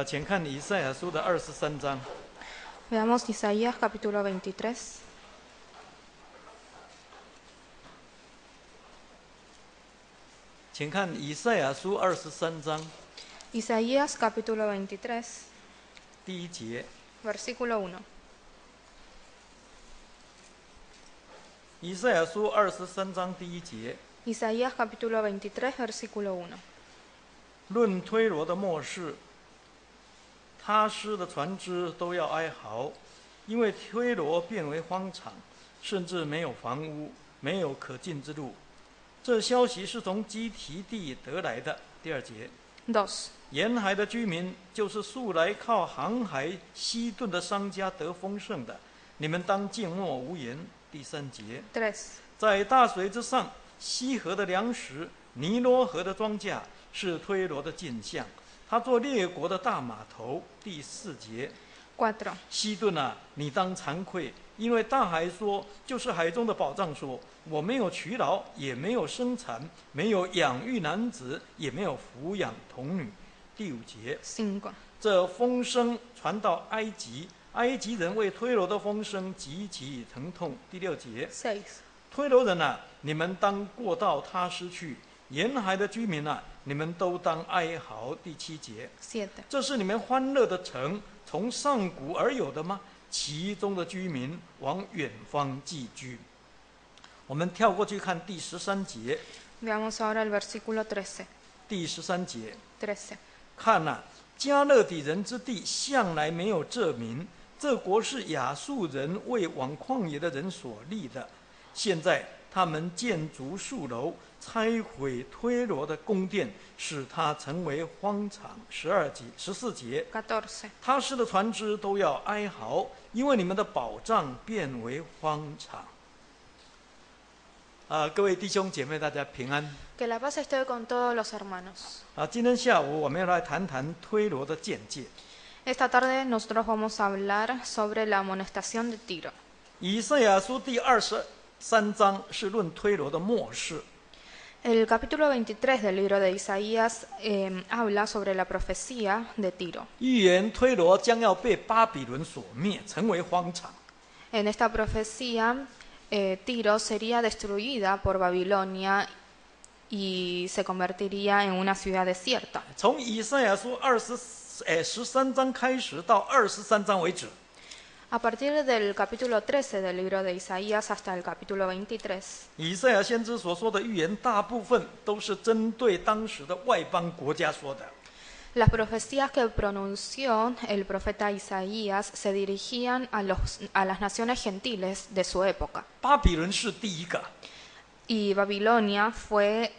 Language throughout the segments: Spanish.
请看以赛亚书的23章。 Veamos Isaías capítulo 23. 请看以赛亚书23章 Isaías capítulo 23, 第1节。 versículo 1. 以赛亚书23章第1节。 Isaías capítulo 23, versículo 1. 论推罗的末世，他施的船只都要哀嚎，因为推罗变为荒场，甚至没有房屋，没有可进之路。这消息是从基提地得来的。第2节。 2. 沿海的居民，就是素来靠航海西顿的商家得丰盛的，你们当静默无言。第3节。 3. 在大水之上，西河的粮食，尼罗河的庄稼，是推罗的镜像，他做列国的大码头。第4节。 4. 西顿啊，你当惭愧，因为大海说，就是海中的宝藏说，我没有劬劳，也没有生产，没有养育男子，也没有抚养童女。第5节。 5. 这风声传到埃及，埃及人为推罗的风声极其疼痛。第6节。 6. 推罗人啊，你们当过到他失去；沿海的居民啊，你们都当哀嚎。第7节。 7. 这是你们欢乐的城，从上古而有的吗？其中的居民往远方寄居。我们跳过去看第13节。 Veamos ahora el versículo 13. 第13节。 13. 看啊，加勒底人之地向来没有这民，这国是亚述人为往旷野的人所立的。现在他们建筑数楼，拆毁推罗的宫殿，使它成为荒场。14节。 14. 他施的船只都要哀嚎，因为你们的宝藏变为荒场。各位弟兄姐妹，大家平安。 Que la paz esté con todos los hermanos. 今天下午我们要来谈谈推罗的见解。 Esta tarde nosotros vamos a hablar sobre la amonestación de Tiro. 以赛亚书第23章是论推罗的末世。 El capítulo 23 del libro de Isaías habla sobre la profecía de Tiro. 预言推罗将要被巴比伦所灭，成为荒场。 En esta profecía, Tiro sería destruida por Babilonia y se convertiría en una ciudad desierta. 从以赛亚书13章开始到23章为止， A partir del capítulo 13 del libro de Isaías hasta el capítulo 23, 以赛亚先知所说的预言，大部分都是针对当时的外邦国家说的。 las profecías que pronunció el profeta Isaías se dirigían a las naciones gentiles de su época. 巴比伦是第一个， Y Babilonia fue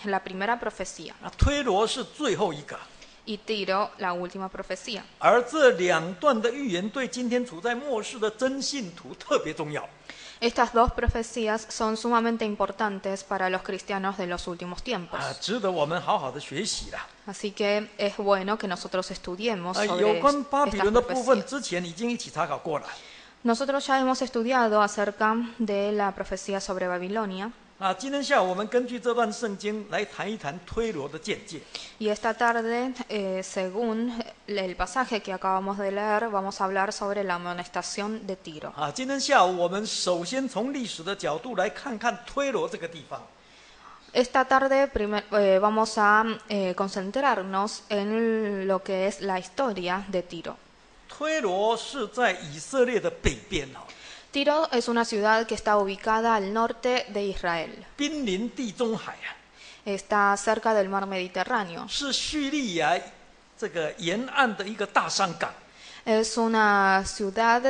la primera profecía. 推罗是最后一个。 Y Tiro, la última profecía. 而这2段的预言对今天处在末世的真信徒特别重要。 Estas dos profecías son sumamente importantes para los cristianos de los últimos tiempos. 值得我们好好的学习啦。 Así que es bueno que nosotros estudiemos 有 sobre 关巴比 estas 伦的部分， profecías. 之前已经一起查考过了。 Nosotros ya hemos estudiado acerca de la profecía sobre Babilonia. 今天下午我们根据这段圣经来谈一谈推罗的见解。 Y esta tarde, según el pasaje que acabamos de leer, vamos a hablar sobre la amonestación de Tiro. 今天下午我们首先从历史的角度来看看推罗这个地方。 Esta tarde vamos a concentrarnos en lo que es la historia de Tiro. 推罗是在以色列的北边 Tiro es una ciudad que está ubicada al norte de Israel. 濒临地中海 Está cerca del mar Mediterráneo. 是叙利亚这个沿岸的一个大商港。 Es una ciudad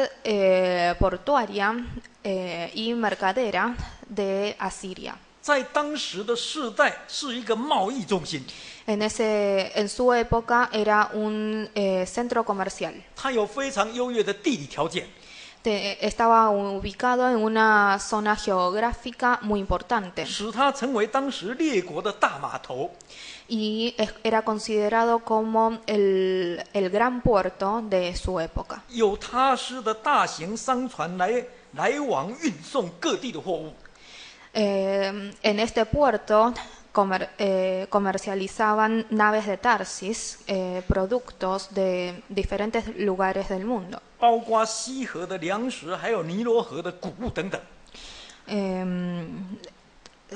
portuaria y mercadera de Asiria. 在当时的世代是一个贸易中心， En su época era un centro comercial. 它有非常优越的地理条件， Estaba ubicado en una zona geográfica muy importante 使它成为当时列国的大码头。 y era considerado como el gran puerto de su época. 有他施的大型商船来往运送各地的货物。 En este puerto comercializaban naves de Tarsis, productos de diferentes lugares del mundo. 包括西河的粮食，还有尼罗河的谷物等等。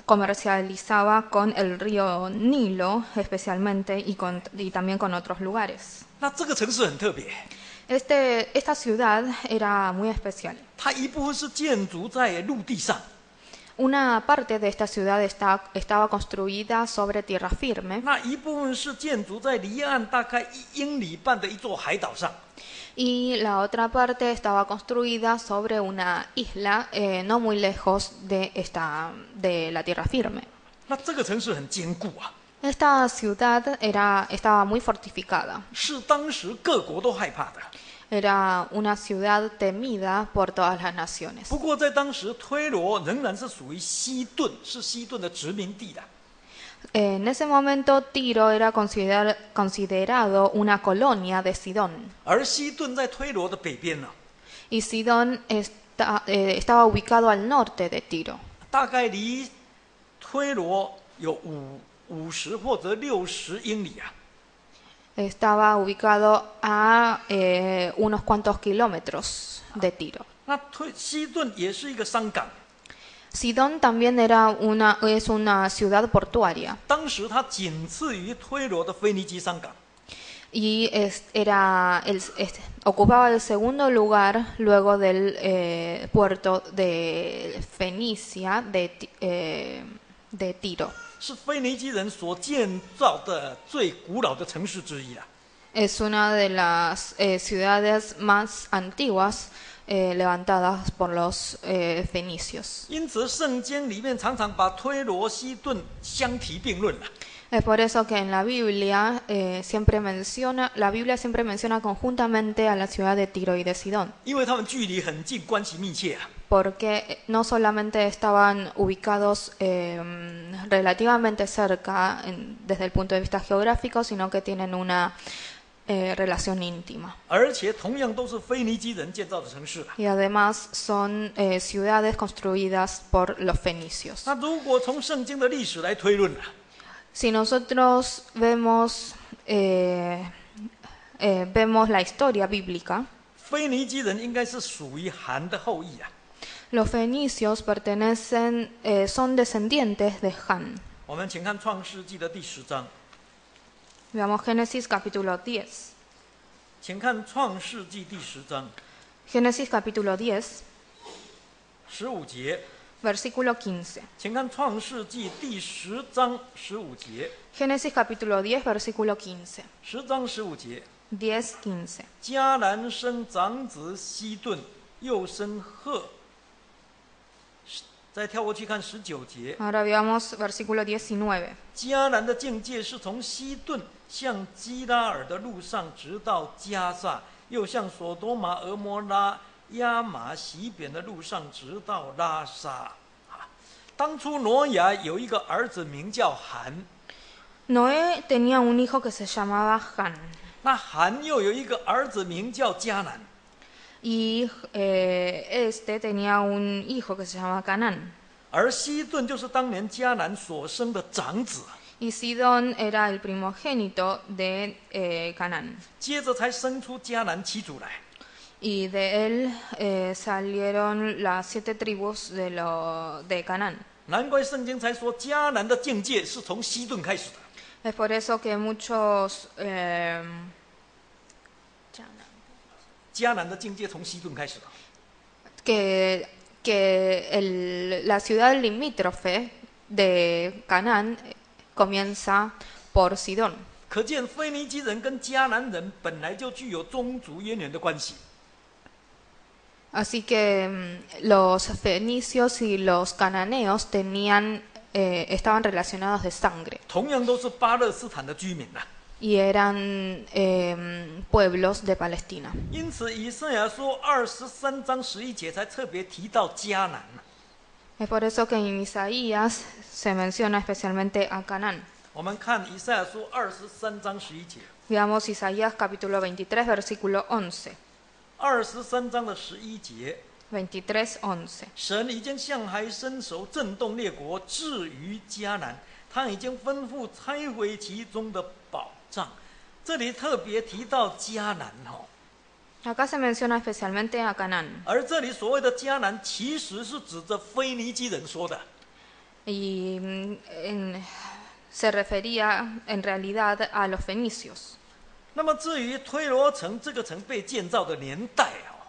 Comercializaba con el río Nilo especialmente y también con otros lugares. 那这个城市很特别， Esta ciudad era muy especial. 它一部分是建筑在陆地上， Una parte de esta ciudad estaba construida sobre tierra firme 那一部分是建筑在离岸大概1英里半的一座海岛上。 y la otra parte estaba construida sobre una isla no muy lejos de la tierra firme. 那这个城市很坚固啊， Esta ciudad estaba muy fortificada. 是当时各国都害怕的。 Era una ciudad temida por todas las naciones. 不过在当时，推罗仍然是属于西顿，是西顿的殖民地的。 En ese momento Tiro era considerado una colonia de Sidón. 而西顿在推罗的北边呢， Y Sidón estaba ubicado al norte de Tiro. 大概离推罗有50或者60英里啊。 Estaba ubicado a unos cuantos kilómetros de Tiro. 那西顿也是一个商港， Sidón también es una ciudad portuaria 当时它仅次于推罗的腓尼基商港。 y ocupaba el segundo lugar luego del puerto de Fenicia de Tiro. 是腓尼基人所建造的最古老的城市之一了。 Es una de las ciudades más antiguas levantadas por los fenicios. 因此，圣经里面常常把推罗、西顿相提并论了。 Es por eso que en la Biblia siempre menciona conjuntamente a la ciudad de Tiro y de Sidón. 因为他们距离很近，关系密切啊。 Porque no solamente estaban ubicados relativamente cerca desde el punto de vista geográfico, sino que tienen una relación íntima. 而且同样都是腓尼基人建造的城市啊。 Y además son ciudades construidas por los fenicios. 那如果从圣经的历史来推论啊， Si nosotros vemos la historia bíblica, 腓尼基人应该是属于韩的后裔啊。 los fenicios son descendientes de Han. 我们请看创世纪的第10章， Veamos Génesis capítulo 10. 请看创世纪第10章 Génesis capítulo 10, 15节， versículo 15. 请看创世纪第10章15节， Génesis capítulo 10, versículo 15. 10章15节。 10, 15. 迦南生长子西顿，又生赫。再跳过去看19节， Ahora veamos versículo 19. 迦南的境界是从西顿向基拉尔的路上，直到加萨，又向索多玛、俄摩拉、亚玛西扁的路上，直到拉沙。当初挪亚有一个儿子名叫韩， Noé tenía un hijo que se llamaba Han. 那韩又有一个儿子名叫迦南。 Y tenía un hijo que se llamaba Canaán. 而西顿就是当年迦南所生的长子， Y Sidón era el primogénito de Canaán. 接着才生出迦南7族来。 Y de él salieron las 7 tribus de Canaán. 难怪圣经才说迦南的境界是从西顿开始的。 Es por eso que muchos... 迦南的境界从西顿开始的。 la ciudad limítrofe de Canaán comienza por Sidón. 可见腓尼基人跟迦南人本来就具有宗族渊源的关系。 Así que los fenicios y los cananeos estaban relacionados de sangre 同样都是巴勒斯坦的居民呐、y eran pueblos de Palestina. 因此，以赛亚书23章11节才特别提到迦南。 Es por eso que en Isaías se menciona especialmente a Canaán. 我们看以赛亚书23章11节。 Veamos Isaías capítulo 23, versículo 11. 23章的11节。 23, 11. 神已经向海伸手，震动列国，至于迦南，他已经吩咐拆毁其中的宝藏。这里特别提到迦南哦， Acá se menciona especialmente a Canaán. 而这里所谓的迦南，其实是指着腓尼基人说的。 Y se refería en realidad a los fenicios. 那么至于推罗城这个城被建造的年代哦，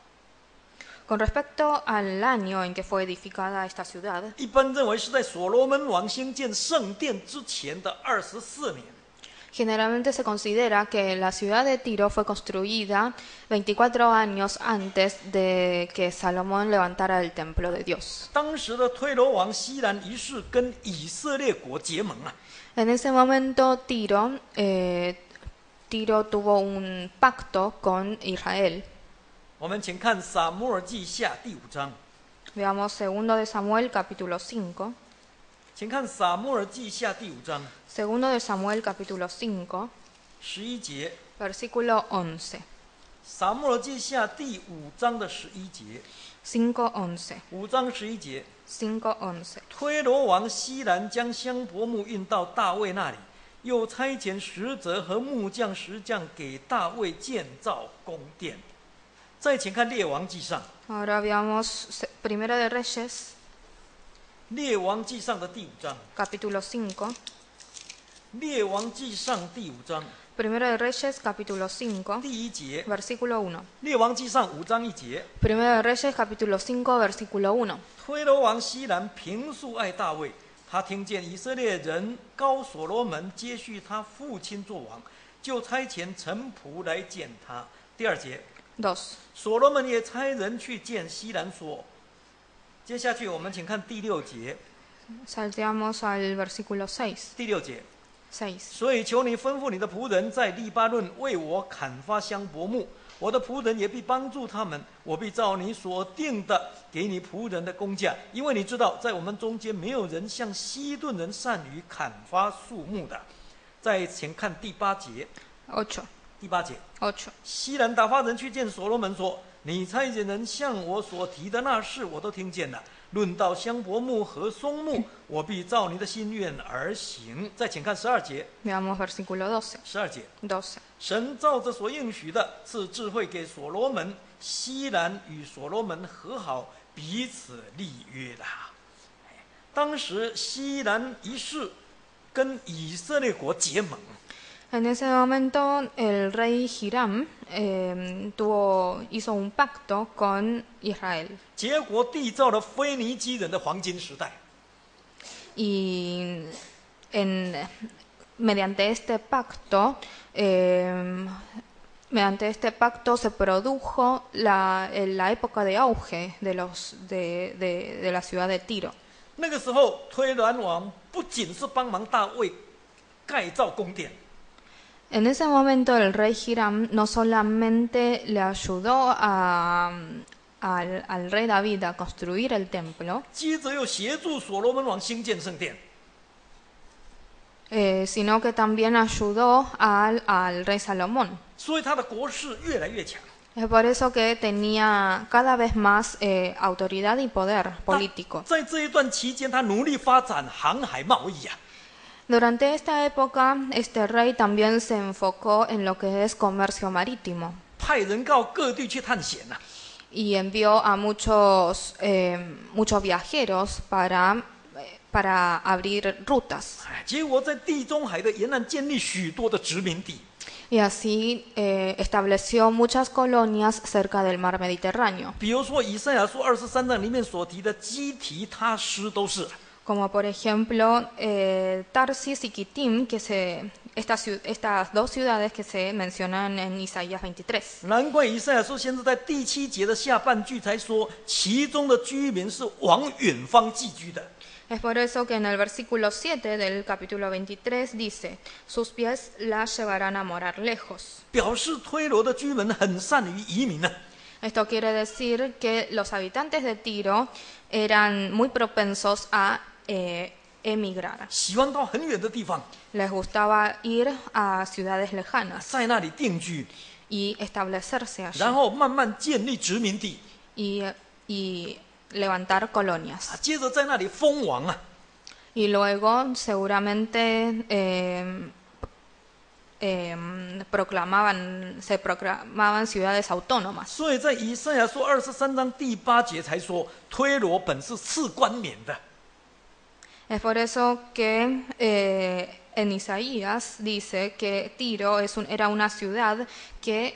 Con respecto al año en que fue edificada esta ciudad, 一般认为是在所罗门王兴建圣殿之前的24年。 generalmente se considera que la ciudad de Tiro fue construida 24 años antes de que Salomón levantara el templo de Dios. 当时的推罗王西兰一世跟以色列国结盟啊， En ese momento Tiro tuvo un pacto con Israel. 我们请看撒母耳记下第5章， Veamos 2 de Samuel capítulo 5. 请看撒母耳记下第5章 2 de Samuel capítulo 5, 11节， versículo 11. 撒母耳记下第5章的11节， 5:11. 5章11节， 5:11. 推罗王西兰将香柏木运到大卫那里，又差遣使者和木匠、石匠给大卫建造宫殿。再请看列王记上， Ahora veamos 1 de Reyes 列王记上的第5章， capítulo 5. 列王记上第5章 1 de Reyes capítulo 5, 第1节， versículo 1. 列王记上5章1节。 1 de Reyes capítulo 5, versículo 1. 推罗王西兰平素爱大卫，他听见以色列人高所罗门接续他父亲做王，就差遣臣仆来见他。第2节， 2. 所罗门也差人去见西兰说。接下去我们请看第6节， Salteamos al versículo 6. 第6节， 6. 所以求你吩咐你的仆人在利巴嫩为我砍伐香柏木，我的仆人也必帮助他们，我必照你所定的给你仆人的工价，因为你知道，在我们中间没有人像西顿人善于砍伐树木的。再请看第8节， 8. 第8节， 8. 西兰打发人去见所罗门说：“你差遣人向我所提的那事，我都听见了。论到香柏木和松木，我必照你的心愿而行。”再请看12节， Veamos versículo 12. 12节。 12. 神照着所应许的赐智慧给所罗门，西兰与所罗门和好，彼此立约的。当时西兰一世跟以色列国结盟， En ese momento el rey Hiram hizo un pacto con Israel. 结果缔造了腓尼基人的黄金时代。 Y mediante este pacto se produjo la época de auge de la ciudad de Tiro. 那个时候，推罗王不仅是帮忙大卫盖造宫殿， En ese momento el rey Hiram no solamente le ayudó al rey David a construir el templo, 接着又协助所罗门王兴建圣殿。 sino que también ayudó al rey Salomón. 所以他的国势越来越强。 Es por eso que tenía cada vez más autoridad y poder político. 在这一段期间，他努力发展航海贸易啊。 Durante esta época, este rey también se enfocó en lo que es comercio marítimo 派人到各地去探险啊。 y envió a muchos viajeros para abrir rutas. 结果在地中海的沿岸建立许多的殖民地。 Y así estableció muchas colonias cerca del mar Mediterráneo, 比如说以赛亚书23章里面所提的基提他施都是。 como por ejemplo Tarsis y Kitim, estas dos ciudades que se mencionan en Isaías 23. 难怪以赛亚书先是在第7节的下半句才说，其中的居民是往远方寄居的。 Es por eso que en el versículo 7 del capítulo 23 dice, sus pies la llevarán a morar lejos. 表示推罗的居民很善于移民啊。 Esto quiere decir que los habitantes de Tiro eran muy propensos a emigrar. 喜欢到很远的地方， Les gustaba ir a ciudades lejanas 在那里定居， y establecerse allí 然后慢慢建立殖民地， y levantar colonias. 接着在那里封王啊。Y luego seguramente se proclamaban ciudades autónomas. 所以在以赛亚书23章第8节才说，推罗本是赐冠冕的。 Es por eso que en Isaías dice que Tiro era una ciudad que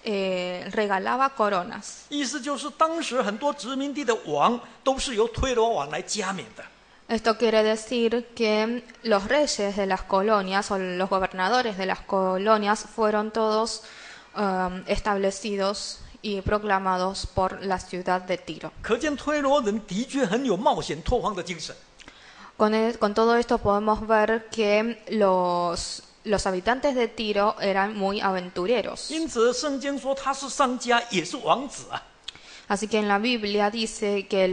regalaba coronas. 意思就是当时很多殖民地的王都是由推罗王来加冕的。 Esto quiere decir que los reyes de las colonias o los gobernadores de las colonias fueron todos establecidos y proclamados por la ciudad de Tiro. 可见推罗人的确很有冒险拓荒的精神。 Con todo esto podemos ver que los habitantes de Tiro eran muy aventureros. 因此圣经说他是商家，也是王子啊。 Así que en la Biblia dice que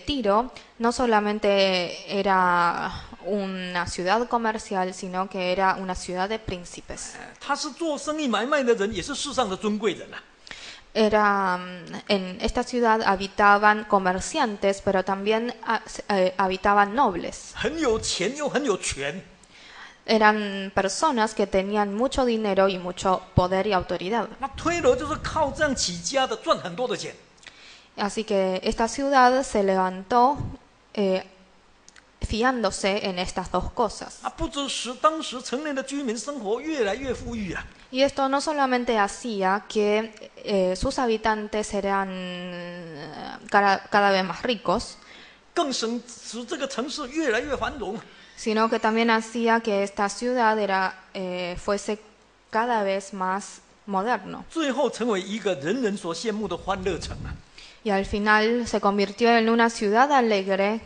Tiro no solamente era una ciudad comercial, sino que era una ciudad de príncipes. 他是做生意买卖的人，也是世上的尊贵人啊。 En esta ciudad habitaban comerciantes, pero también habitaban nobles. 很有钱又很有权。 Eran personas que tenían mucho dinero y mucho poder y autoridad. 那推罗就是靠这样起家的，赚很多的钱。 Así que esta ciudad se levantó fiándose en estas dos cosas. 不只使当时城内的居民生活越来越富裕啊， Y esto no solamente hacía que sus habitantes eran cada vez más ricos, 更使这个城市越来越繁荣。 sino que también hacía que esta ciudad fuese cada vez más moderno. 最后成为一个人人所羡慕的欢乐城啊！ Y al final se convirtió en una ciudad alegre,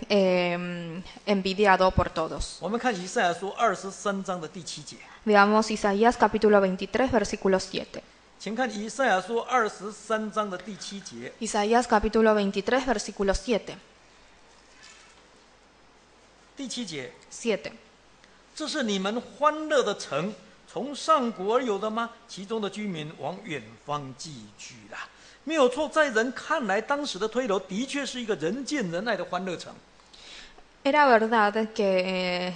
envidiado por todos. 我们看以赛亚书23章的第7节， Veamos Isaías capítulo 23, versículo 7. 请看以赛亚书23章的第7节。 Isaías capítulo 23, versículo 7. 第7节， 7. 这是你们欢乐的城，从上古而有的吗？其中的居民往远方寄居了。没有错，在人看来，当时的推罗的确是一个人见人爱的欢乐城。 Era verdad que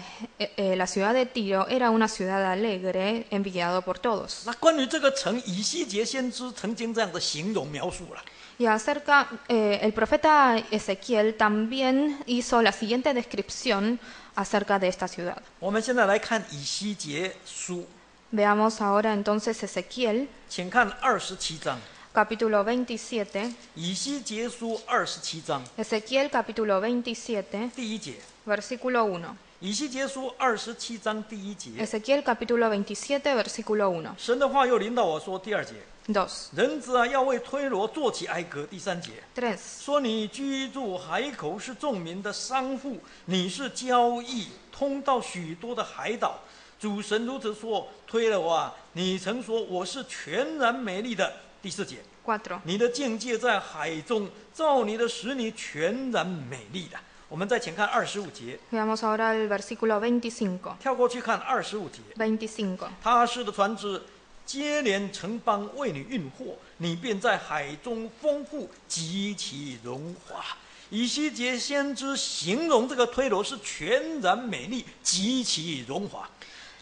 la ciudad de Tiro era una ciudad alegre, envidiado por todos. 那关于这个城，以西结先知曾经这样的形容描述了。 Y acerca, el profeta Ezequiel también hizo la siguiente descripción acerca de esta ciudad. 我们现在来看以西结书， Veamos ahora entonces Ezequiel, 请看27章。 capítulo 27. 以西结书27章 Ezequiel, capítulo 27, 第1节。 versículo 1. 以西结书27章第1节。 Ezequiel, capítulo 27, versículo 1. 神的话又临到我说，第2节， 2. 人子啊，要为推罗做起哀歌。第3节， 3. 说你居住海口是众民的商户，你是交易通到许多的海岛。主神如此说：推罗啊，你曾说我是全然美丽的。第4节， 4. 你的境界在海中，照你的使你全然美丽的。我们再请看25节， Veamos ahora el versículo 25. 跳过去看25节。 25. 他施的船只接连城邦为你运货，你便在海中丰富，极其荣华。以西结先知形容这个推罗是全然美丽，极其荣华。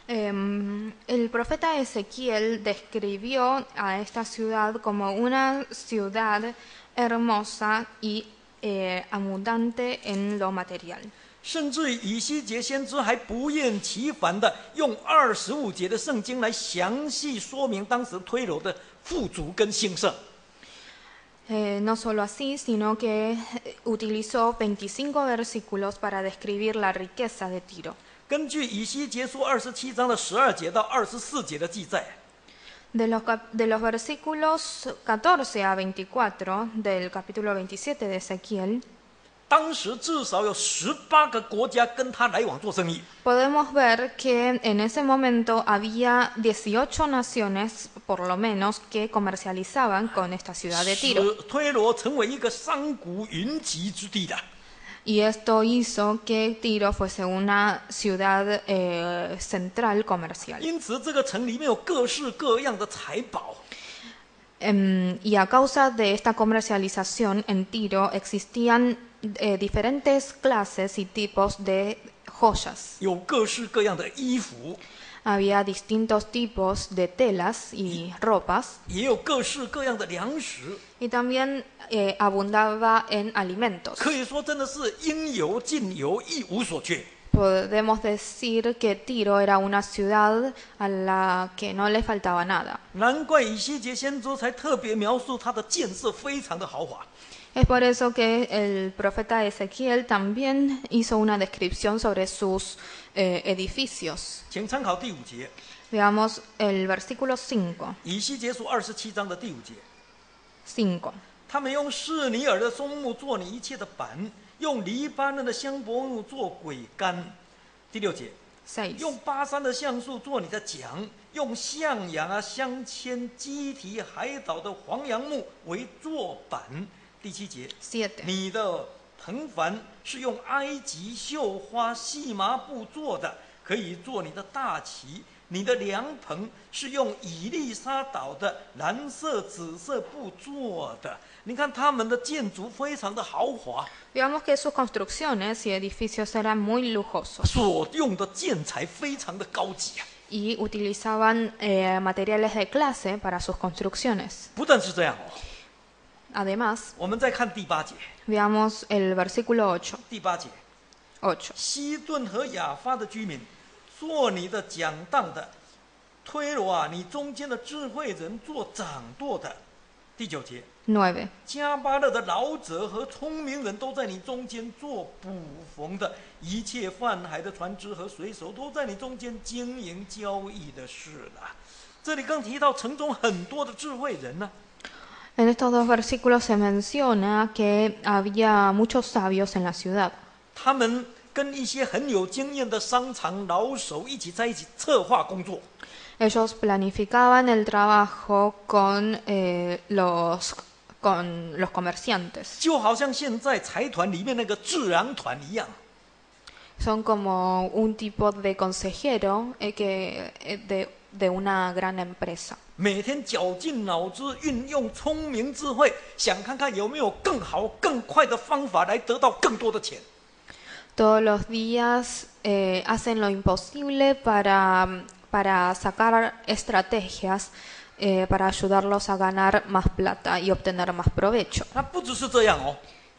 El profeta Ezequiel describió a esta ciudad como una ciudad hermosa y abundante en lo material. 甚至以西结先知还不厌其烦的用25节的圣经来详细说明当时推罗的富足跟兴盛。 No solo así, sino que utilizó 25 versículos para describir la riqueza de Tiro. 根据以西结书27章的12节到24节的记载， De los versículos 14 a 24 del capítulo 27 de Ezequiel, 当时至少有18个国家跟他来往做生意。 podemos ver que en ese momento había 18 naciones, por lo menos, que comercializaban con esta ciudad de 使 Tiro. 推罗成为一个商贾云集之地的。 Y esto hizo que Tiro fuese una ciudad central comercial. 因此，这个城里面有各式各样的财宝。 Y a causa de esta comercialización en Tiro existían diferentes clases y tipos de joyas. 有各式各样的衣服， Había distintos tipos de telas y ropas 也有各式各样的粮食， y también abundaba en alimentos. 可以说真的是应有尽有，一无所缺。 Podemos decir que Tiro era una ciudad a la que no le faltaba nada. 难怪以西结先知才特别描述它的建设非常的豪华。 Es por eso que el profeta Ezequiel también hizo una descripción sobre sus edificios. 请参考第5节， Veamos el versículo 5. 以西结书27章的第5节。 5. 他们用示尼尔的松木做你一切的板，用黎巴嫩的香柏木做桅杆。第6节， 6. 用巴山的橡树做你的桨，用象牙、镶嵌、基提、海岛的黄杨木为坐板。第7节， 7. 你的藤幡是用埃及绣花细麻布做的，可以做你的大旗。你的凉棚是用以利沙岛的蓝色、紫色布做的。你看他们的建筑非常的豪华， Veamos que sus construcciones y edificios eran muy lujosos 所用的建材非常的高级啊！ y utilizaban materiales de clase para sus construcciones. 不但是这样哦， Además, 我们再看第8节。 veamos el versículo 8. 第8节， 8. 西顿和亚发的居民，做你的讲道的，推罗啊，你中间的智慧人做掌舵的。第9节， 9. 加巴勒的老者和聪明人都在你中间做捕缝的，一切泛海的船只和水手都在你中间经营交易的事了。这里更提到城中很多的智慧人呢、 En estos dos versículos se menciona que había muchos sabios en la ciudad. 他们跟一些很有经验的商场老手一起在一起策划工作。 Ellos planificaban el trabajo con los comerciantes. 就好像现在财团里面那个智囊团一样， Son como un tipo de consejero de una gran empresa. 每天绞尽脑汁，运用聪明智慧，想看看有没有更好、更快的方法来得到更多的钱。 Todos los días hacen lo imposible para sacar estrategias para ayudarlos a ganar más plata y obtener más provecho. 那不只是这样哦，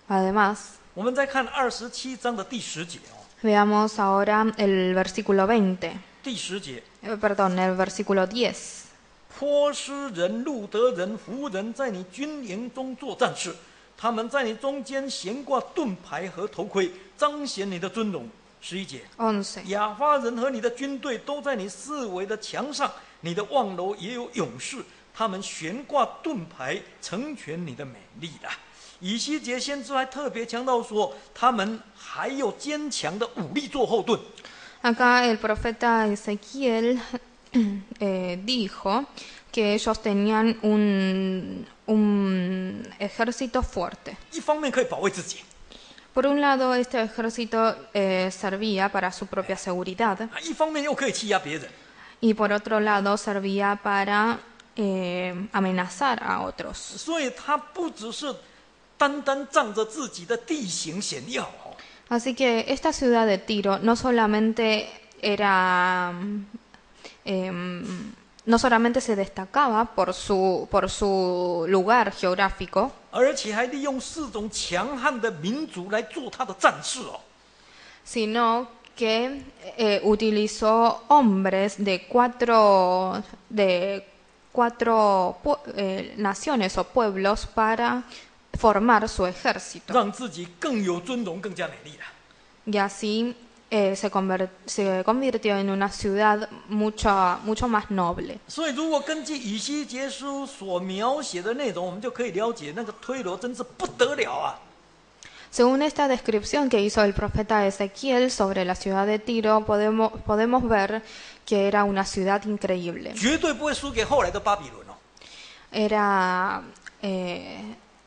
Además, 我们再看27章的第10节哦， veamos ahora el versículo 20. 第10节， Perdón, el versículo 10. 波斯人、路德人、弗人在你军营中做战士，他们在你中间悬挂盾牌和头盔，彰显你的尊荣。11节， 11. 亚发人和你的军队都在你四围的墙上，你的望楼也有勇士，他们悬挂盾牌，成全你的美丽了。以西结先知还特别强调说，他们还有坚强的武力做后盾。 Acá el profeta Ezequiel dijo que ellos tenían un ejército fuerte. 一方面可以保卫自己， Por un lado, este ejército servía para su propia seguridad 一方面又可以欺压别人。 y por otro lado servía para amenazar a otros. 所以他不只是单单仗着自己的地形险要哦， Así que esta ciudad de Tiro no solamente no solamente se destacaba por su lugar geográfico, 而且还利用4种强悍的民族来做他的战士哦。 sino que utilizó hombres de cuatro naciones o pueblos para formar su ejército. 让自己更有尊荣，更加美丽了。 Y así se convirtió en una ciudad mucho más noble. 所以，如果根据以西结书所描写的内容，我们就可以了解那个推罗真是不得了啊！ Según esta descripción que hizo el profeta Ezequiel sobre la ciudad de Tiro, podemos ver que era una ciudad increíble. 绝对不会输给后来的巴比伦哦。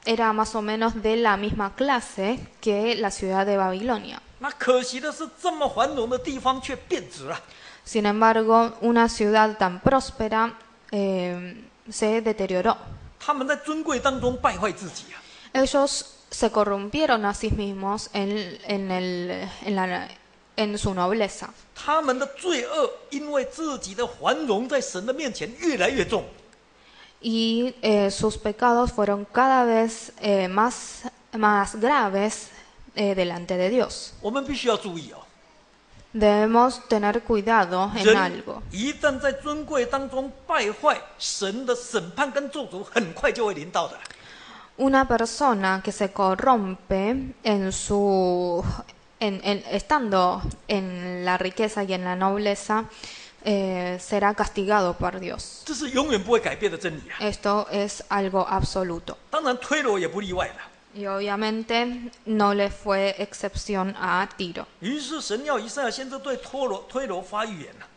Era más o menos de la misma clase que la ciudad de Babilonia. 那可惜的是，这么繁荣的地方却变质了。 Sin embargo, una ciudad tan próspera se deterioró. 他们在尊贵当中败坏自己啊！ Ellos se corrompieron a sí mismos en su nobleza. 他们的罪恶因为自己的繁荣在神的面前越来越重， Y sus pecados fueron cada vez más graves delante de Dios. 我们必须要注意哦。 Debemos tener cuidado en 人 algo. 一旦在尊贵当中败坏，神的审判跟咒诅很快就会临到的。 Una persona que se corrompe estando en la riqueza y en la nobleza será castigado por Dios. 这是永远不会改变的真理啊！ Esto es algo absoluto. 当然，推罗也不例外了。 Y obviamente no le fue excepción a Tiro. 于是神要以赛亚先知对推罗发预言了。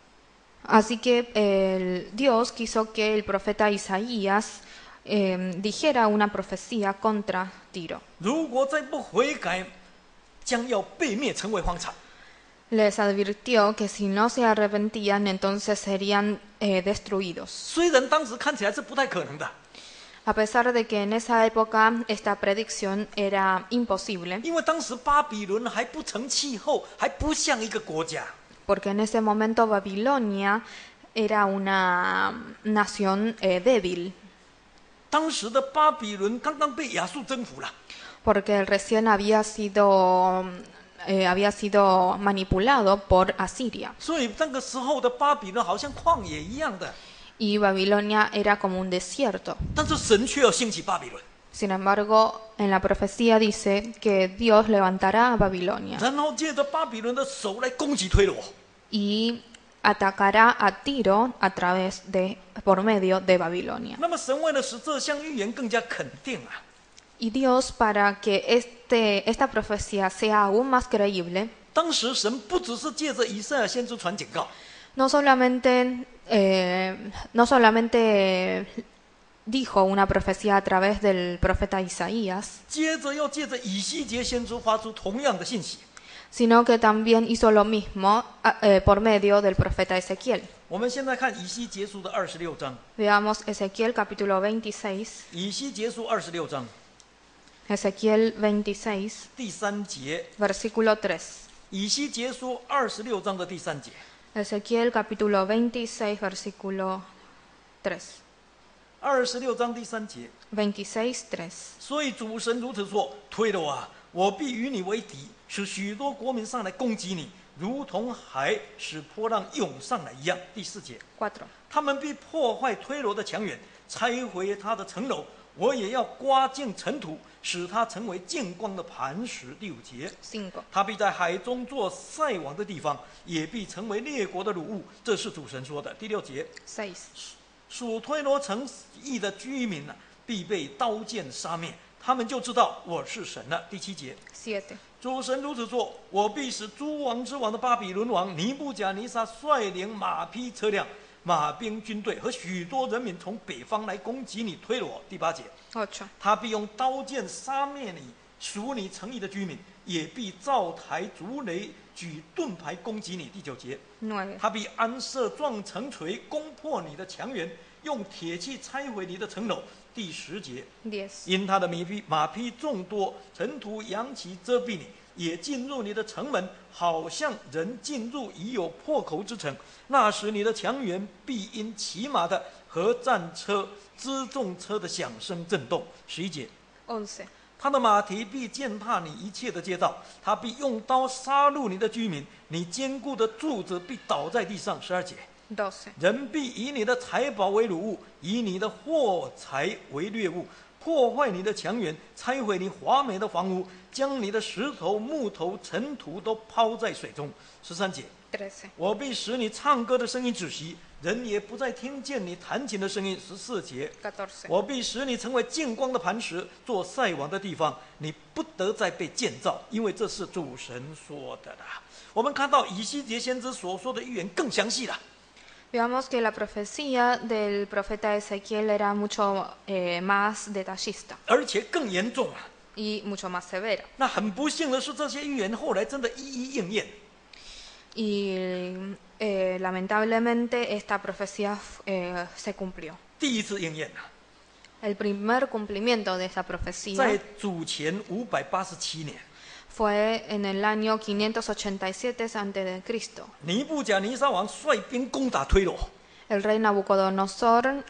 Así que Dios quiso que el profeta Isaías dijera una profecía contra Tiro. 如果再不悔改，将要被灭，成为荒场。 Les advirtió que si no se arrepentían, entonces serían destruidos. 虽然当时看起来是不太可能的， A pesar de que en esa época esta predicción era imposible, 因为当时巴比伦还不成气候，还不像一个国家。 porque en ese momento Babilonia era una nación débil, 当时的巴比伦刚刚被亚述征服了， porque recién había sido manipulado por Asiria. 所以那个时候的巴比伦好像旷野一样的。 Y Babilonia era como un desierto. 但是神却要兴起巴比伦， Sin embargo, en la profecía dice que Dios levantará a Babilonia 然后借着巴比伦的手来攻击推罗。 y atacará a Tiro por medio de Babilonia. 那么神为了使这项预言更加肯定啊， Y Dios, para que esta profecía sea aún más creíble, 当时神不只是借着以赛亚先知传警告， no solamente dijo una profecía a través del profeta Isaías, 接着又借着以西结先知发出同样的信息。 sino que también hizo lo mismo por medio del profeta Ezequiel. 我们现在看以西结书的26章， Veamos Ezequiel capítulo 26, 以西结书26章 Ezequiel 26, 第3节， versículo 3. 以西结书26章的第3节， Ezequiel capítulo 26, versículo 3. 26章第3节。 26, 3. 所以主神如此说：推罗啊，我必与你为敌，使许多国民上来攻击你，如同海使波浪涌上来一样。第4节， 4. 他们必破坏推罗的墙垣，拆毁他的城楼，我也要刮净尘土，使他成为见光的磐石。第5节， 5. 他必在海中做晒网的地方，也必成为列国的掳物。这是主神说的。第6节， 6. 属推罗城邑的居民必被刀剑杀灭，他们就知道我是神了。第7节， 7. 主神如此说：我必使诸王之王的巴比伦王尼布甲尼撒率领马匹车辆、马兵军队和许多人民从北方来攻击你推罗。第8节， 8. 他必用刀剑杀灭你属你城邑的居民，也必造台筑垒，举盾牌攻击你。第9节， 9. 他必安设撞城锤，攻破你的墙垣，用铁器拆毁你的城楼。第10节， 10. 因他的马匹众多，尘土扬起遮蔽你，也进入你的城门，好像人进入已有破口之城。那时你的墙垣必因骑马的和战车、辎重车的响声震动。11节， 11. 他的马蹄必践踏你一切的街道，他必用刀杀戮你的居民，你坚固的柱子必倒在地上。12节， 12. 人必以你的财宝为掳物，以你的货财为掠物，破坏你的墙垣，拆毁你华美的房屋，将你的石头、木头、尘土都抛在水中。13节， 13. 我必使你唱歌的声音止息，人也不再听见你弹琴的声音。14节， 14. 我必使你成为见光的磐石，做晒网的地方，你不得再被建造，因为这是主神说的啦。我们看到以西结先知所说的预言更详细了。 Veamos que la profecía del profeta Ezequiel era mucho más detallista 而且更严重啊！ y mucho más severa. 那很不幸的是，这些预言后来真的一一应验。 Y lamentablemente esta profecía se cumplió. 第一次应验啊！ El primer cumplimiento de esa profecía 在主前587年， fue en el año 587 a.C. 尼布甲尼撒王率兵攻打推罗， El rey Nabucodonosor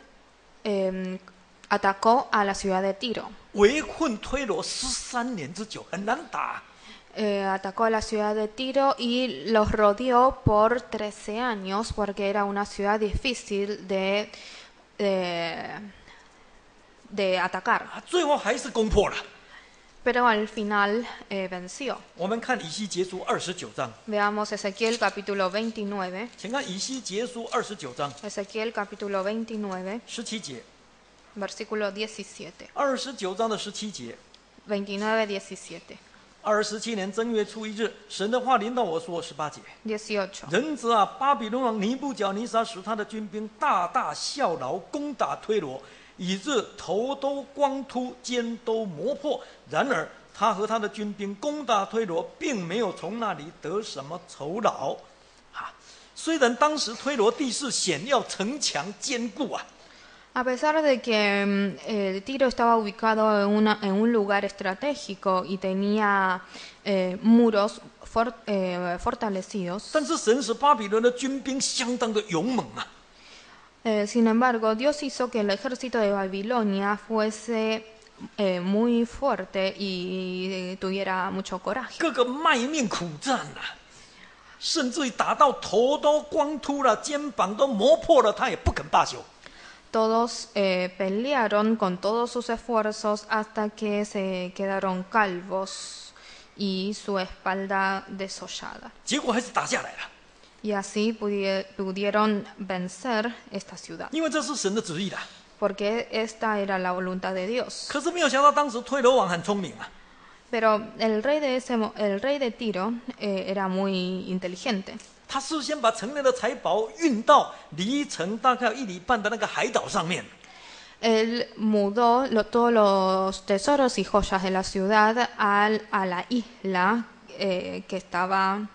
atacó a la ciudad de Tiro. 围困推罗13年之久，很难打。 Atacó a la ciudad de Tiro y los rodeó por 13 años porque era una ciudad difícil de atacar. 最后还是攻破了。 Pero al final venció. 我们看以西结书29章， Veamos Ezequiel capítulo 29. 请看以西结书29章 Ezequiel capítulo 29, 17节versículo 17. ，29章的17节。 29, 17. 27年正月初1日，神的话临到我说：18节， 18. 人子啊，巴比伦王尼布甲尼撒使他的军兵大大效劳，攻打推罗，以致头都光秃，肩都磨破。然而他和他的军兵攻打推罗，并没有从那里得什么酬劳。虽然当时推罗地势险要，城墙坚固啊。 A pesar de que Tiro estaba ubicado en un lugar estratégico y tenía muros fortalecidos, 但是神使巴比伦的军兵相当的勇猛啊！ sin embargo, Dios hizo que el ejército de Babilonia fuese muy fuerte y tuviera mucho coraje. 个个卖命苦战啊，甚至于打到头都光秃了，肩膀都磨破了，他也不肯罢休。 Todos pelearon con todos sus esfuerzos hasta que se quedaron calvos y su espalda desollada. 结果还是打下来了， Y así pudieron vencer esta ciudad, 因为这是神的旨意的。 porque esta era la voluntad de Dios. 可是没有想到，当时推罗王很聪明啊， Pero el rey de Tiro era muy inteligente. 他事先把城内的财宝运到离城大概1里半的那个海岛上面。 Él mudó todos los tesoros y joyas de la ciudad a la isla que estaba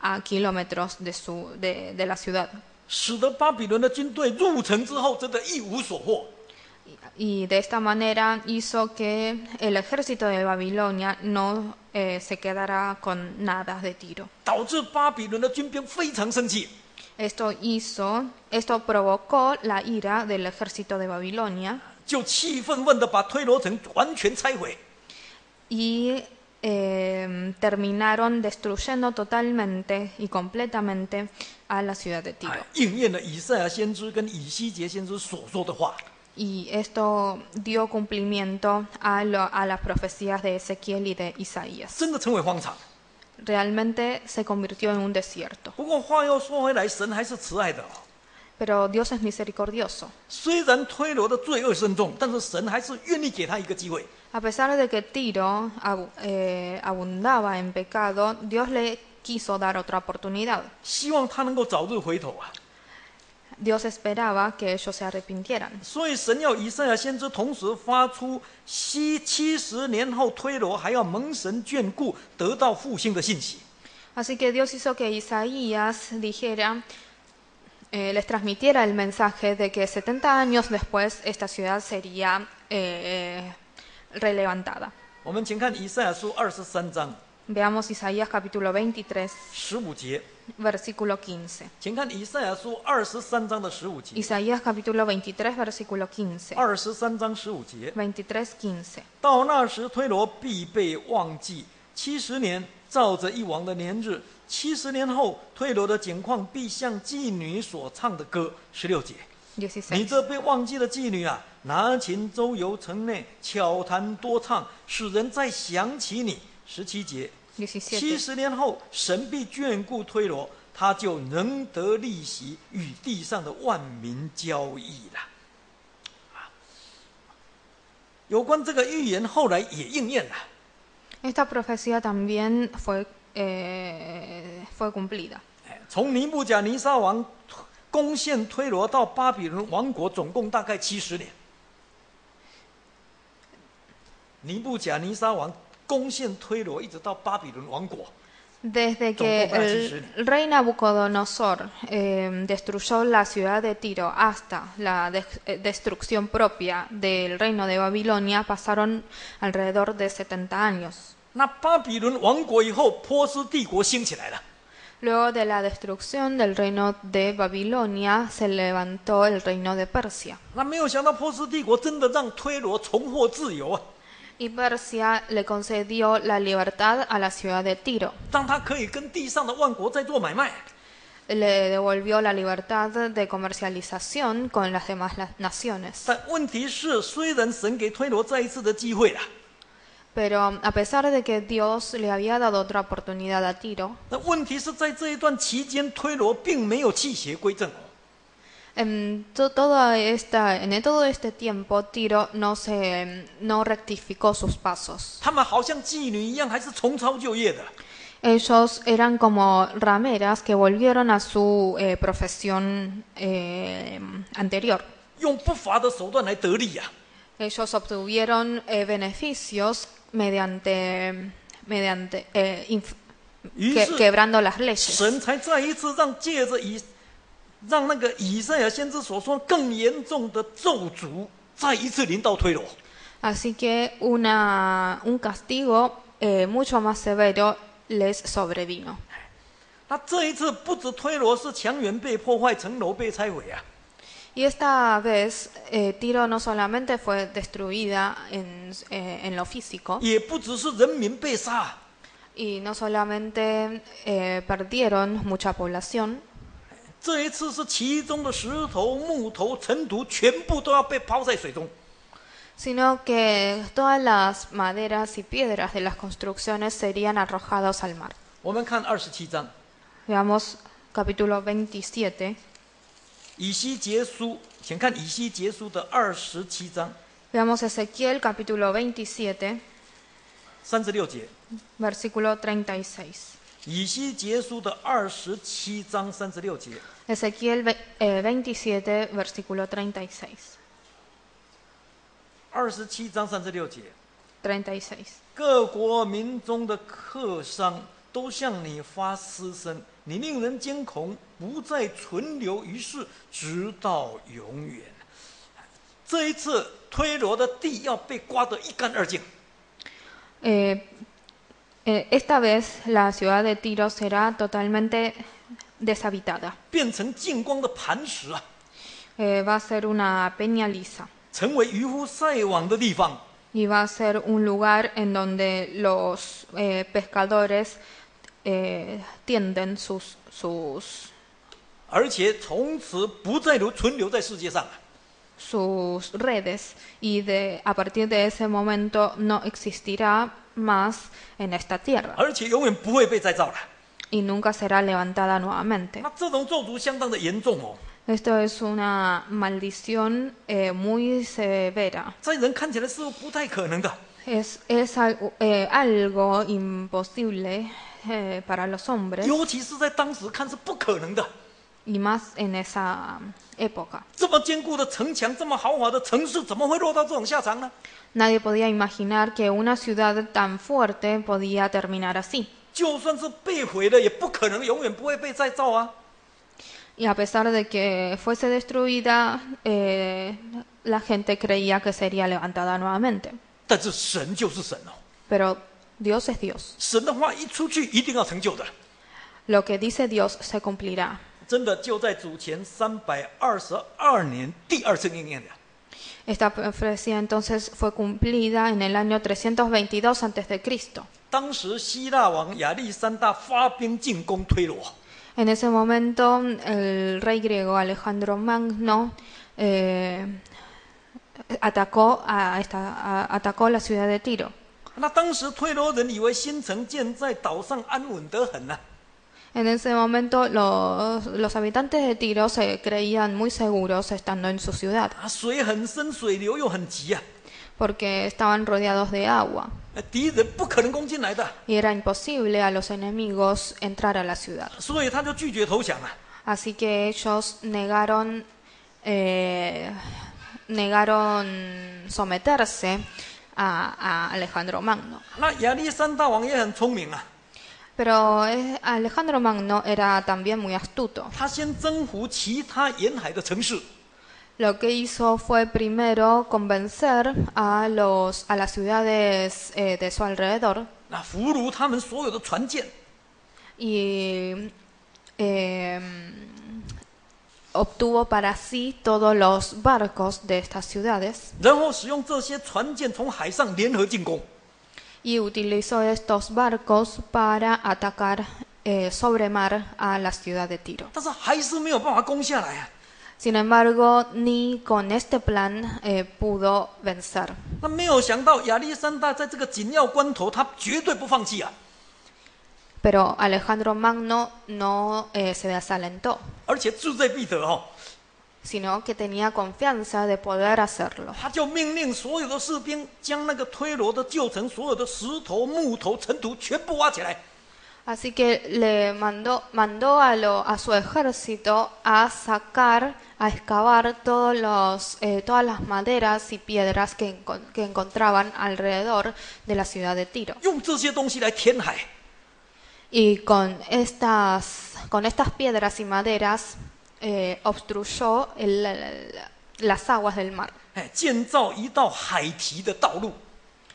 a kilómetros de la ciudad. 使得巴比伦的军队入城之后，真的一无所获。 Y de esta manera hizo que el ejército de Babilonia no se quedara con nada de Tiro. 导致巴比伦的军兵非常生气， Esto provocó la ira del ejército de Babilonia 就气愤愤地把推罗城完全拆毁。 y terminaron destruyendo totalmente y completamente a la ciudad de Tiro. 应验了以赛亚先知跟以西结先知所说的话。 Y esto dio cumplimiento a las profecías de Ezequiel y de Isaías. 真的成为荒场。 Realmente se convirtió en un desierto. 不过话又说回来，神还是慈爱的哦。 Pero Dios es misericordioso. 虽然推罗的罪恶深重，但是神还是愿意给他一个机会。 A pesar de que Tiro abundaba en pecado, Dios le quiso dar otra oportunidad. 希望他能够早日回头啊！ Dios esperaba que ellos se arrepintieran. 所以神要以赛亚先知同时发出70年后推罗还要蒙神眷顾，得到复兴的信息。 Así que Dios hizo que Isaías les transmitiera el mensaje de que 70 años después esta ciudad sería relevantada. 我们请看以赛亚书23章 Veamos Isaías capítulo 23, 15节， versículo 15. 请看以赛亚书23章的15节。 Isaías capítulo 23, versículo 15. 23章15节， 23:15. 到那时推罗必被忘记70年，照着一王的年日。70年后，推罗的景况必像妓女所唱的歌。16节，你16. 这被忘记的妓女啊，拿琴周游城内，巧弹多唱，使人再想起你。17节。 17. 70年后，神必眷顾推罗，他就能得利息，与地上的万民交易了。有关这个预言，后来也应验了。 Esta profecía también fue cumplida. 从尼布甲尼撒王攻陷推罗到巴比伦王国，总共大概70年。尼布甲尼撒王攻陷推罗，一直到巴比伦王国。Desde que el rey Nabucodonosor destruyó la ciudad de Tiro hasta la destrucción propia del reino de Babilonia, pasaron alrededor de 70 años. 那巴比伦亡国以后，波斯帝国兴起来了。 Luego de la destrucción del reino de Babilonia, se levantó el reino de Persia. 那没有想到波斯帝国真的让推罗重获自由啊， Y Persia le concedió la libertad a la ciudad de Tiro. 让他可以跟地上的万国在做买卖。 Le devolvió la libertad de comercialización con las demás naciones. 但问题是，虽然神给推罗再一次的机会了， Pero a pesar de que Dios le había dado otra oportunidad a Tiro, 但问题是在这一段期间，推罗并没有弃邪归正。 en todo este tiempo Tiro no rectificó sus pasos. 他们好像妓女一样，还是重操旧业的。 Ellos eran como rameras que volvieron a su profesión anterior. 用不法的手段来得利呀、啊。 Ellos obtuvieron beneficios mediante quebrando las leyes. 神才再一次让那个以赛亚先知所说更严重的咒诅再一次临到推罗。 Así que un castigo mucho más severo les sobrevino. 那这一次不止推罗是墙垣被破坏，城楼被拆毁啊。 Y esta vez Tiro no solamente fue destruida en lo físico, 也不只是人民被杀， y no solamente perdieron mucha población, 这一次是其中的石头、木头、尘土全部都要被抛在水中。 sino que todas las maderas y piedras de las construcciones serían arrojados al mar. 我们看27章， Veamos capítulo 27. 以西结书，请看以西结书的27章 Veamos Ezequiel capítulo 27, 36节。 versículo 36. 以西结书的27章36节。 Ezequiel 27, versículo 36. 27章36节。 36. 各国民中的客商都向你发嘶声，你令人惊恐，不再存留于世，直到永远。这一次推罗的地要被刮得一干二净。 Esta vez la ciudad de Tiro será totalmente deshabitada. 变成净光的磐石啊， Va a ser una peña lisa 成为渔夫晒网的地方。 y va a ser un lugar en donde los pescadores tienden sus 而且从此不再存留在世界上啊。 redes y a partir de ese momento no existirá más en esta tierra 而且永远不会被再造了。 y nunca será levantada nuevamente. 那这种咒诅相当的严重哦， Esto es una maldición muy severa. 在人看起来是不太可能的。 Es algo imposible para los hombres 尤其是在当时看是不可能的。 y más en esa época. 这么坚固的城墙，这么豪华的城市，怎么会落到这种下场呢？ Nadie podía imaginar que una ciudad tan fuerte podía terminar así. 就算是被毁了，也不可能永远不会被再造啊！ Y a pesar de que fuese destruida, la gente creía que sería levantada nuevamente. 但是神就是神哦， Pero Dios es Dios. 神的话一出去，一定要成就的。 Lo que dice Dios se cumplirá. 真的就在主前322年第二次应验的。 Esta profecía entonces fue cumplida en el año 322 a.C. 当时希腊王亚历山大发兵进攻推罗， En ese momento, el rey griego Alejandro Magno atacó la ciudad de Tiro. 那当时推罗人以为新城建在岛上，安稳得很啊。 En ese momento, los habitantes de Tiro se creían muy seguros estando en su ciudad, 水很深，水流又很急啊， porque estaban rodeados de agua 敌人不可能攻进来的， y era imposible a los enemigos entrar a la ciudad. 所以他就拒绝投降啊。 Así que ellos negaron someterse a Alejandro Magno. 那亚历山大王也很聪明啊， Pero Alejandro Magno era también muy astuto. 他先征服其他沿海的城市， Lo que hizo fue primero convencer a las ciudades de su alrededor 那俘虏他们所有的船舰， y obtuvo para sí todos los barcos de estas ciudades 然后使用这些船舰从海上联合进攻。 y utilizó estos barcos para atacar sobre mar a la ciudad de Tiro. 但是还是没有办法攻下来啊！ Sin embargo, ni con este plan pudo vencer. 那没有想到亚历山大在这个紧要关头，他绝对不放弃啊！ Pero Alejandro Magno no se desalentó, 而且志在必得哦， sino que tenía confianza de poder hacerlo. 他就命令所有的士兵将那个推罗的旧城所有的石头、木头、尘土全部挖起来， Así que le mandó a su ejército a sacar, a excavar todas las maderas y piedras que encontraban alrededor de la ciudad de Tiro. 用这些东西来填海。 Y con estas piedras y maderas obstruyó las aguas del mar. 哎，建造一道海堤的道路。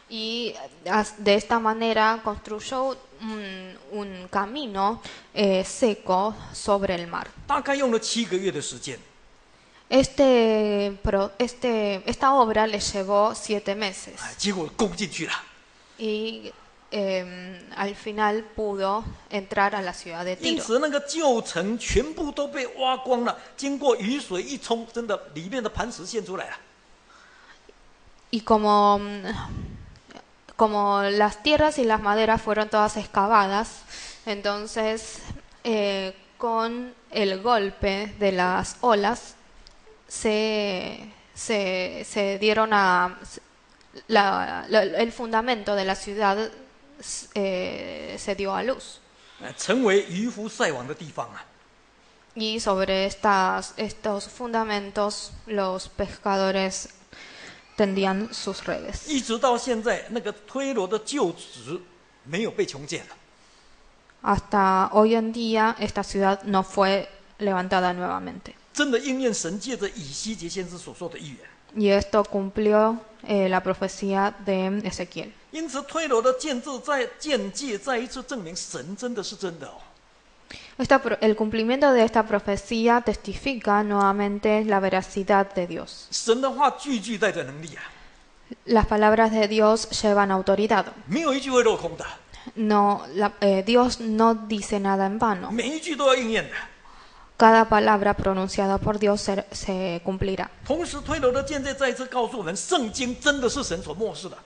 Y de esta manera construyó un camino seco sobre el mar. 大概用了7个月的时间。 Esta obra le llevó 7 meses 哎，结果攻进去了。 y al final pudo entrar a la ciudad de 因 Tiro. 此，那个旧城全部都被挖光了。经过雨水一冲，真的里面的磐石现出来了。 Y como las tierras y las maderas fueron todas excavadas, entonces con el golpe de las olas se dieron el fundamento de la ciudad se dio a luz. 成为渔夫晒网的地方啊！ Y sobre estos fundamentos los pescadores tendían sus redes. 一直到现在，那个推罗的旧址没有被重建了。 Hasta hoy en día esta ciudad no fue levantada nuevamente. 真的应验神借着以西结先知所说的预言。 Y esto cumplió la profecía de Ezequiel. 因此，推罗的建界再一次证明神真的是真的哦。 El cumplimiento de esta profecía testifica nuevamente la veracidad de Dios. 神的话句句带着能力啊， Las palabras de Dios llevan autoridad. 没有一句会落空的， Dios no dice nada en vano. 每一句都要应验的。 Cada palabra pronunciada por Dios se cumplirá. 同时，推罗的见证再一次告诉我们，圣经真的是神所漠视的。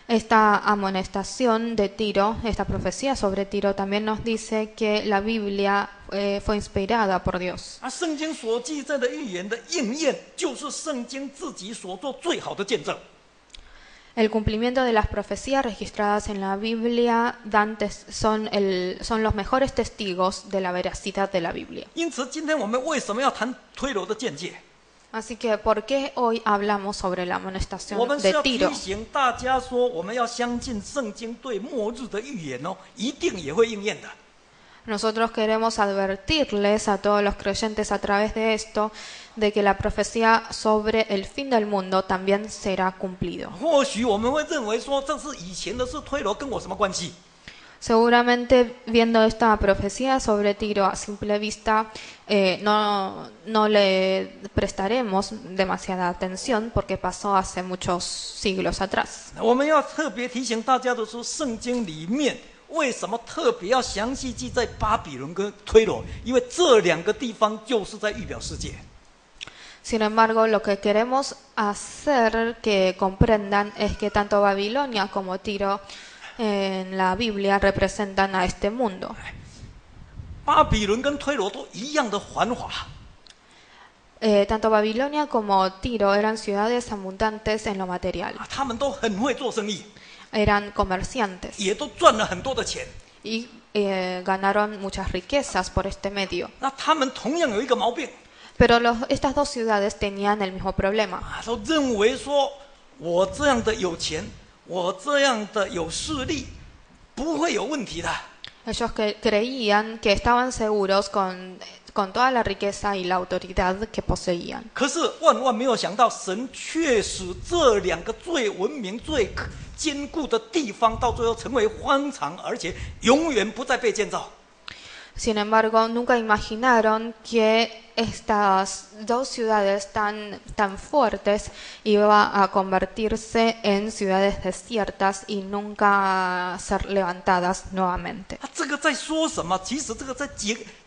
Esta amonestación de Tiro, esta profecía sobre Tiro también nos dice que la Biblia fue inspirada por Dios. 圣经所记载的预言的应验，就是圣经自己所做最好的见证。 El cumplimiento de las profecías registradas en la Biblia son los mejores testigos de la veracidad de la Biblia. 因此，今天我们为什么要谈推罗的见解？ Así que, ¿por qué hoy hablamos sobre la 我 amonestación 们是 de 要 Tiro? 提醒大家说，我们要相信圣经对末日的预言哦，一定也会应验的。 Nosotros queremos advertirles a todos los creyentes a través de esto de que la profecía sobre el fin del mundo también será cumplido. 或许我们会认为说，这是以前的事，推罗跟我什么关系？ Seguramente viendo esta profecía sobre Tiro a simple vista no le prestaremos demasiada atención porque pasó hace muchos siglos atrás. 我们要特别提醒大家的是，圣经里面为什么特别要详细记载巴比伦跟推罗？因为这两个地方就是在预表世界。 Sin embargo, lo que queremos hacer que comprendan es que tanto Babilonia como Tiro en la Biblia representan a este mundo. 巴比伦跟推罗都一样的繁华， Tanto Babilonia como Tiro eran ciudades abundantes en lo material. 他们都很会做生意， Eran comerciantes 也都赚了很多的钱。 y ganaron muchas riquezas por este medio. 那他们同样有一个毛病， Pero estas dos ciudades tenían el mismo problema. 都认为说，我这样的有钱，我这样的有势力，不会有问题的。Ellos creían que estaban seguros con toda la riqueza y la autoridad que poseían. 可是万万没有想到，神却使这两个最文明、最坚固的地方，到最后成为荒场，而且永远不再被建造。 Sin embargo, nunca imaginaron que estas dos ciudades tan fuertes iban a convertirse en ciudades desiertas y nunca ser levantadas nuevamente. 这个在说什么？其实这个在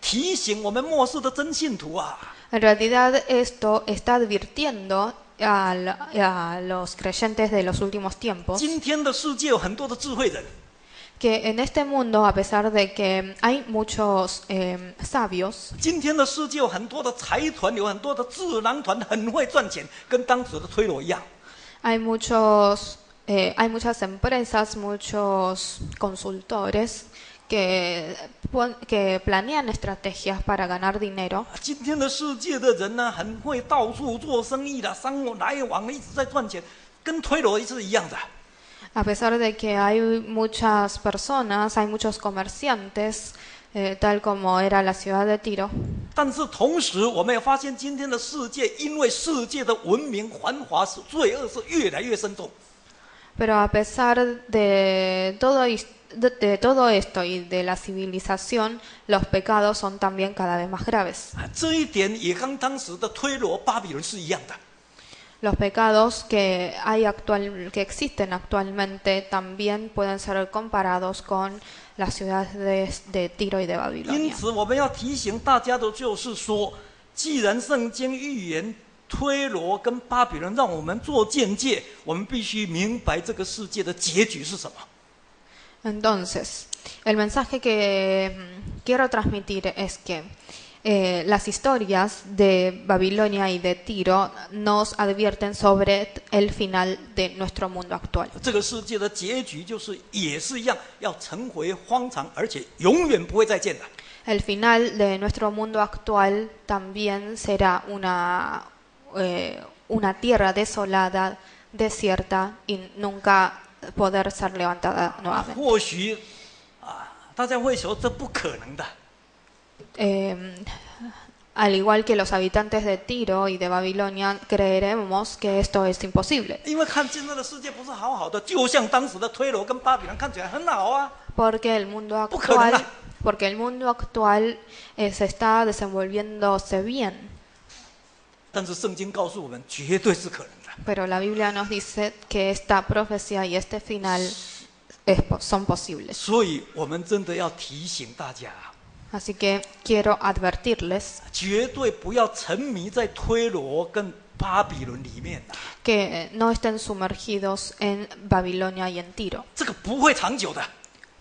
提醒我们末世的真信徒啊。 En realidad, esto está advirtiendo a los creyentes de los últimos tiempos 今天的世界有很多的智慧人， que en este mundo, a pesar de que hay muchos sabios, 今天的世界有很多的财团，有很多的智囊团，很会赚钱，跟当时的推罗一样。 hay muchas empresas, muchos consultores que planean estrategias para ganar dinero. 今天的世界的人呢，很会到处做生意的，商务来往一直在赚钱，跟推罗是一样的。 A pesar de que hay muchas personas, hay muchos comerciantes, tal como era la ciudad de Tiro. 但是同时，我们也发现今天的世界，因为世界的文明繁华，罪恶是越来越深重。 Pero a pesar de todo esto y de la civilización, los pecados son también cada vez más graves. 这一点也跟当时的推罗、巴比伦是一样的。 Los pecados que existen actualmente también pueden ser comparados con las ciudades de Tiro y de 因 Babilonia. 此，我们要提醒大家的就是说，既然圣经预言推罗跟巴比伦让我们做鉴戒，我们必须明白这个世界的结局是什么。 Entonces, el mensaje que quiero transmitir es que las historias de Babilonia y de Tiro nos advierten sobre el final de nuestro mundo actual. 这个世界的结局就是也是一样，要成为荒场，而且永远不会再见的。 El final de nuestro mundo actual también será una tierra desolada, desierta y nunca poder ser levantada nuevamente. 或许大家会说这不可能的。 Al igual que los habitantes de Tiro y de Babilonia, creeremos que esto es imposible. 因为看现在的世界不是好好的，就像当时的推罗跟巴比伦看起来很好啊。 Porque el mundo不可能啊。 actual se está desenvolviéndose bien. 但是圣经告诉我们，绝对是可能的。 Pero la Biblia nos dice que esta profecía y este final son posibles. 所以我们真的要提醒大家， Así que quiero advertirles 绝对不要沉迷在推罗跟巴比伦里面啊， que no estén sumergidos en Babilonia y en Tiro, 这个不会长久的，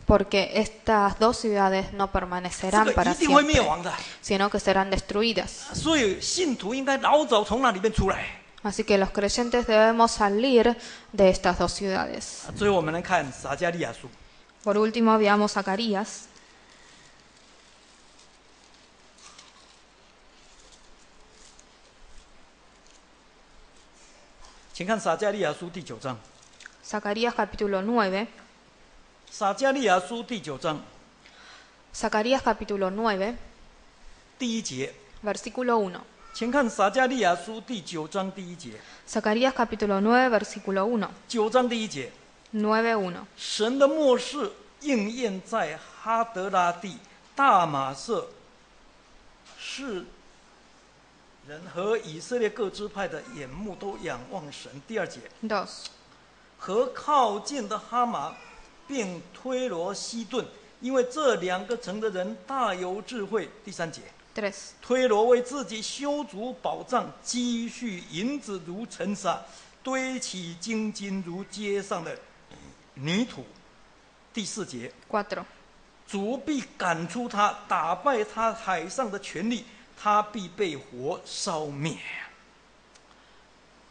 porque estas dos ciudades no 这 permanecerán 个 para 一定会灭 siempre, 亡的。 sino que serán destruidas. 所以信徒应该老早从那里面出来。 Así que los creyentes debemos salir de estas dos ciudades. 最后我们来看撒迦利亚书， Por último, veamos Zacarías. 请看撒迦利亚书第9章。 Zacarías capítulo 9. 撒迦利亚书第9章 Zacarías capítulo 9, 第1节， versículo 1. 请看撒迦利亚书第9章第1节。 Zacarías capítulo 9, versículo 1. 9章第1节， 9:1. 神的末世应验在哈德拉地、大马色是人和以色列各支派的眼目都仰望神。第2节， 2. 和靠近的哈马并推罗西顿，因为这2个城的人大有智慧。第3节， 3. 推罗为自己修筑宝藏，积蓄银子如尘沙，堆起金金如街上的泥土。第4节， 4. 主必赶出他，打败他海上的权力，他必被火烧灭。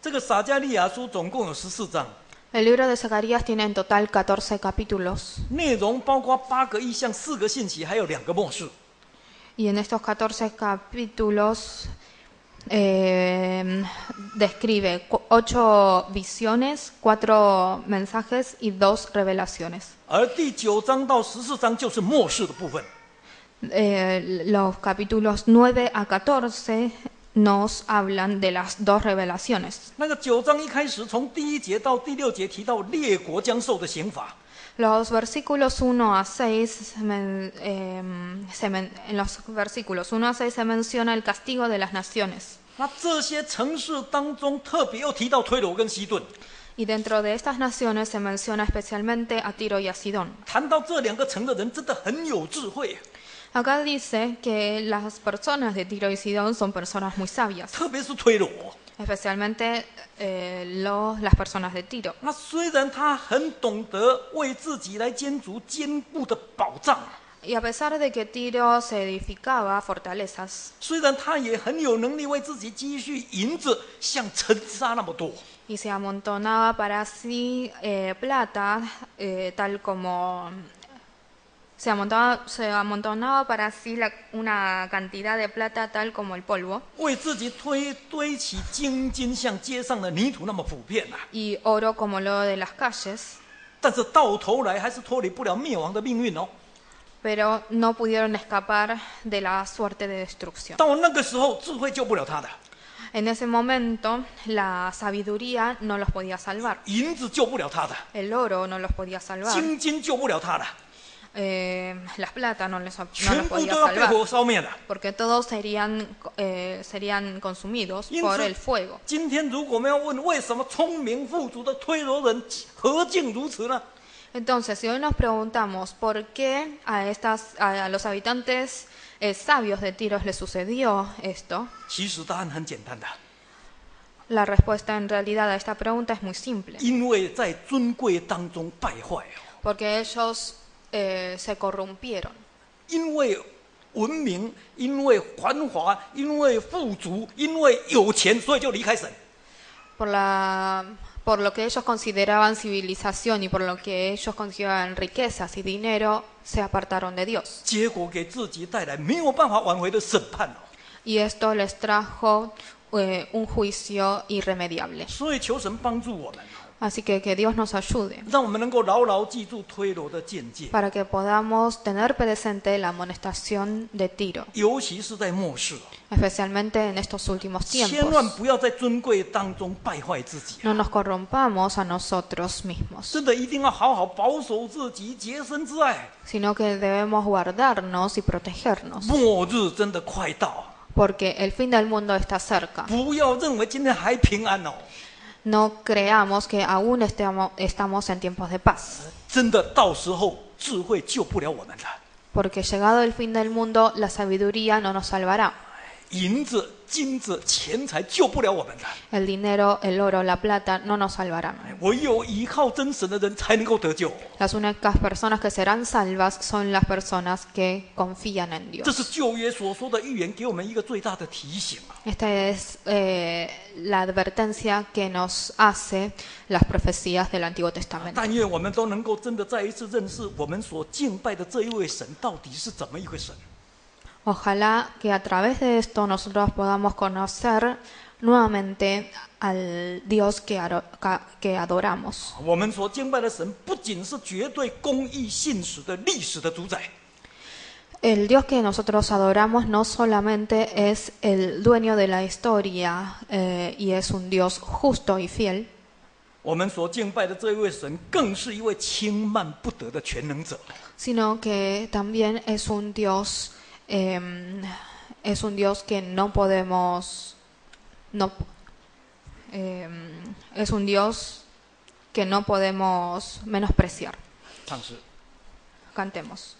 这个撒迦利亚书总共有14章， El libro de Zacarías tiene en total 14 capítulos. 内容包括8个异象、4个信息，还有2个末世。 Y en estos 14 capítulos describe 8 visiones, 4 mensajes y 2 revelaciones. 而第9章到14章就是末世的部分。 Los capítulos 9 a 14 nos hablan de las 2 revelaciones. 那个9章一开始，从第1节到第6节提到列国将受的刑罚。 Los versículos 1 a 6, en los versículos 1 a 6 se menciona el castigo de las naciones. 那这些城市当中，特别又提到推罗跟西顿。 Y dentro de estas naciones se menciona especialmente a Tiro y a Sidón. 谈到这2个城的人，真的很有智慧， Acá dice que las personas de Tiro y Sidón son personas muy sabias, 特别是推罗。 especialmente las personas de Tiro. 那虽然他很懂得为自己来建筑坚固的保障， Y a pesar de que Tiro se edificaba fortalezas, 虽然他也很有能力为自己积蓄银子，像尘沙那么多， y se amontonaba para sí plata, tal como se amontonaba para sí una cantidad de plata tal como el polvo, 为自己堆起金金，像街上的泥土那么普遍啊。 y oro como lo de las calles, 但是到头来还是脱离不了灭亡的命运哦。 pero no pudieron escapar de la suerte de destrucción. 到那个时候，智慧救不了他的， En ese momento, la sabiduría no los podía salvar, 银子救不了他的， el oro no los podía salvar, 金金救不了他的， las plata no los 全部 podía 都要被 salvar, 火烧灭了。 porque todos serían consumidos 因 por 此 el fuego. 今天如果我们要问为什么聪明富足的推罗人何竟如此呢？ Entonces, si hoy nos preguntamos por qué a los habitantes sabios de Tiros les sucedió esto, 其实答案很简单的， la respuesta en realidad a esta pregunta es muy simple. 因为在尊贵当中败坏哦， Porque ellos se corrompieron. 因为文明，因为繁华，因为富足，因为有钱，所以就离开神。 Por lo que ellos consideraban civilización y por lo que ellos consideraban riquezas y dinero, se apartaron de Dios. 结果给自己带来没有办法挽回的审判哦。 Y esto les trajo un juicio irremediable. 所以求神帮助我们， Así que Dios nos ayude 让我们能够牢牢记住推罗的见解， para que podamos tener presente la amonestación de Tiro, 尤其是在末世哦， especialmente en estos últimos 千万 tiempos. 不要在尊贵当中败坏自己啊！ No nos corrompamos a nosotros mismos, 真的一定要好好保守自己，洁身自爱。 sino que debemos guardarnos y protegernos, 末日真的快到， porque el fin del mundo está cerca. 不要认为今天还平安哦， No creamos que aún estamos en tiempos de paz, 真的到时候智慧救不了我们的。 porque llegado el fin del mundo, la sabiduría no nos salvará. 银子、金子、钱财救不了我们的， El dinero, el oro, la plata no nos salvarán. 唯有依靠真神的人才能够得救。 Las únicas personas que serán salvas son las personas que confían en 这 Dios. 是旧约所说的预言，给我们一个最大的提醒啊！ Esta es la advertencia que nos hace las profecías del Antiguo Testamento. 但愿我们都能够真的再一次认识我们所敬拜的这一位神到底是怎么一回神。 Ojalá que a través de esto nosotros podamos conocer nuevamente al Dios que adoramos. 我们所敬拜的神不仅是绝对公义信实的历史的主宰， El Dios que nosotros adoramos no solamente es el dueño de la historia y es un Dios justo y fiel, 我们所敬拜的这一位神更是一位轻慢不得的全能者。 sino que también es un Dios que no podemos es un Dios que no podemos menospreciar. 唱诗。 Cantemos.